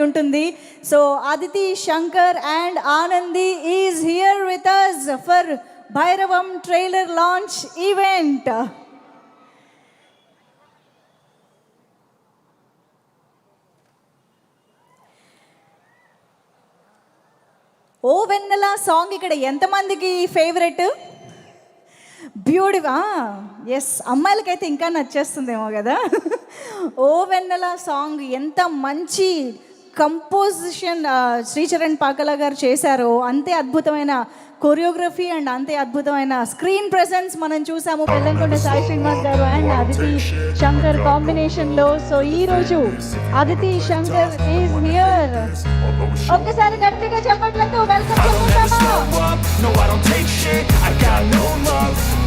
ఉంటుంది. So Aditi Shankar and Anandi is here with us for Bhairavam trailer launch event. ఓ వెన్నెల song ఇక్కడ ఎంతమందికి ఫేవరెట్? బ్యూటిఫుల్. ఎస్, అమ్మాయిలకైతే ఇంకా నచ్చేస్తుందేమో కదా. ఓ వెన్నెల సాంగ్ ఎంత మంచి కంపోజిషన్ శ్రీచరణ్ పాకల గారు చేశారో, అంతే అద్భుతమైన కొరియోగ్రఫీ అండ్ అంతే అద్భుతమైన స్క్రీన్ ప్రెసెన్స్ మనం చూసాము బెల్లంకొండ సాయి శ్రీనివాస్ గారు అండ్ అదితి శంకర్ కాంబినేషన్లో. సో ఈరోజు అదితి శంకర్ ఈజ్ హియర్. ఒక్కసారి గట్టిగా చెప్పట్లేదు వెల్కమ్ చెప్తామా?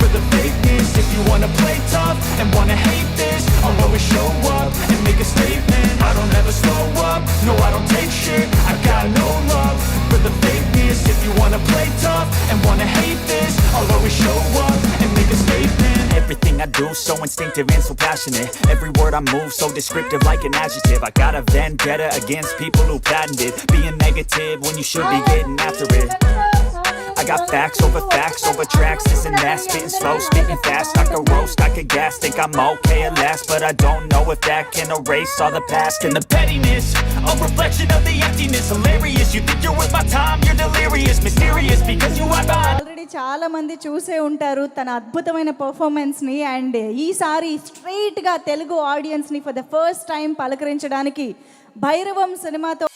For the fakeness, if you wanna play tough and wanna hate this, I'll always show up and make a statement. I don't ever slow up, no I don't take shit. I got no love for the fakeness. If you wanna play tough and wanna hate this, I'll always show up and make a statement. Everything I do so instinctive and so passionate. Every word I move so descriptive like an adjective. I got a vendetta against people who patented being negative when you should be getting after it. I got facts over tracks, this and that, spitting slow, speaking fast, I could roast, I could gas, think I'm okay at last, but I don't know if that can erase all the past and the pettiness, a reflection of the emptiness, hilarious, you think you're worth my time, you're delirious, mysterious, because you are behind. Already చాలా మంది చూసే ఉంటారు తన అద్భుతమైన పర్ఫార్మెన్స్ని, and ఈసారి స్ట్రైట్గా తెలుగు ఆడియన్స్ని for the first time పలకరించడానికి Bhairavam సినిమాతో